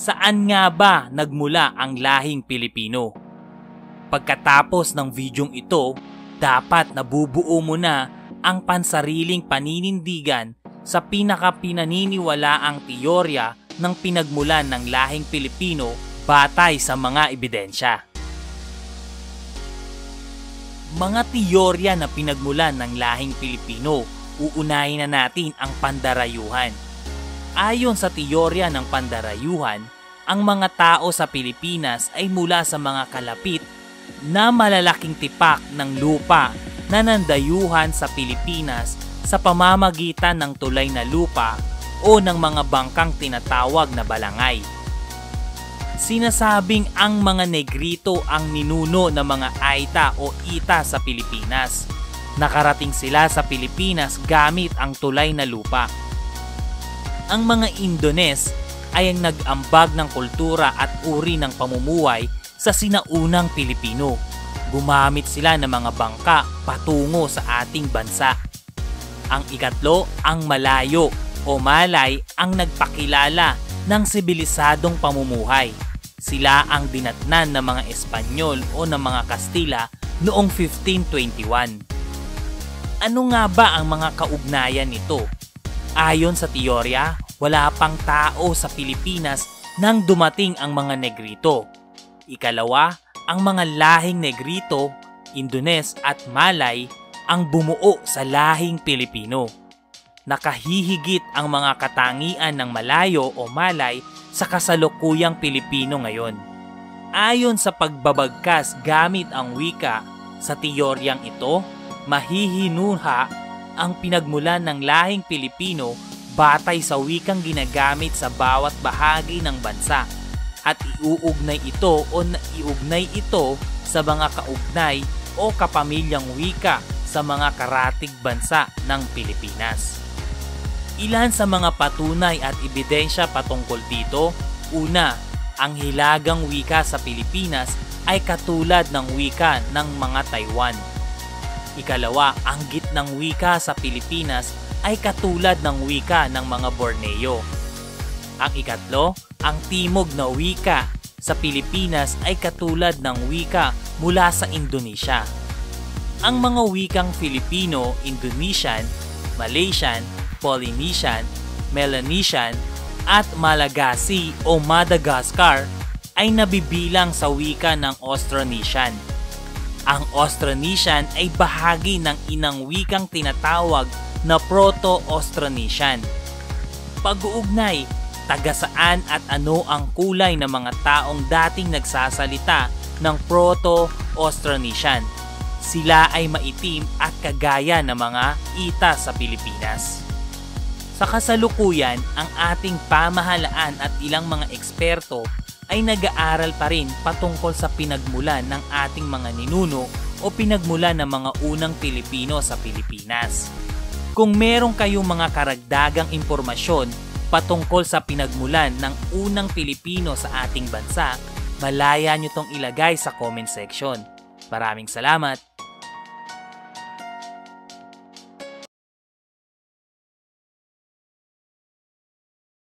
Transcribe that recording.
Saan nga ba nagmula ang lahing Pilipino? Pagkatapos ng videong ito, dapat nabubuo mo na ang pansariling paninindigan sa pinakapinaniniwalaang teorya ng pinagmulan ng lahing Pilipino batay sa mga ebidensya. Mga teorya na pinagmulan ng lahing Pilipino, uunahin na natin ang pandarayuhan. Ayon sa teorya ng pandarayuhan, ang mga tao sa Pilipinas ay mula sa mga kalapit na malalaking tipak ng lupa na nandayuhan sa Pilipinas sa pamamagitan ng tulay na lupa o ng mga bangkang tinatawag na balangay. Sinasabing ang mga Negrito ang ninuno ng mga Aita o Ita sa Pilipinas. Nakarating sila sa Pilipinas gamit ang tulay na lupa. Ang mga Indones ay ang nag-ambag ng kultura at uri ng pamumuhay sa sinaunang Pilipino. Gumamit sila ng mga bangka patungo sa ating bansa. Ang ikatlo, ang Malayo o Malay ang nagpakilala ng sibilisadong pamumuhay. Sila ang dinatnan ng mga Espanyol o ng mga Kastila noong 1521. Ano nga ba ang mga kaugnayan nito? Ayon sa teorya, wala pang tao sa Pilipinas nang dumating ang mga Negrito. Ikalawa, ang mga lahing Negrito, Indones at Malay ang bumuo sa lahing Pilipino. Nakahihigit ang mga katangian ng Malayo o Malay sa kasalukuyang Pilipino ngayon. Ayon sa pagbabagkas gamit ang wika, sa teoryang ito, mahihinuha ang pinagmulan ng lahing Pilipino batay sa wikang ginagamit sa bawat bahagi ng bansa at iuugnay ito sa mga kaugnay o kapamilyang wika sa mga karatig bansa ng Pilipinas. Ilan sa mga patunay at ebidensya patungkol dito: una, ang hilagang wika sa Pilipinas ay katulad ng wika ng mga Taiwan. Ikalawa, ang gitnang wika sa Pilipinas ay katulad ng wika ng mga Borneo. Ang ikatlo, ang timog na wika sa Pilipinas ay katulad ng wika mula sa Indonesia. Ang mga wikang Filipino, Indonesian, Malaysian, Polynesian, Melanesian at Malagasy o Madagascar ay nabibilang sa wika ng Austronesian. Ang Austronesian ay bahagi ng inang wikang tinatawag na Proto-Austronesian. Pag-uugnay, taga saan at ano ang kulay ng mga taong dating nagsasalita ng Proto-Austronesian? Sila ay maitim at kagaya ng mga Ita sa Pilipinas. Sa kasalukuyan, ang ating pamahalaan at ilang mga eksperto ay nag-aaral pa rin patungkol sa pinagmulan ng ating mga ninuno o pinagmulan ng mga unang Pilipino sa Pilipinas. Kung meron kayong mga karagdagang impormasyon patungkol sa pinagmulan ng unang Pilipino sa ating bansa, malaya nyo tong ilagay sa comment section. Maraming salamat!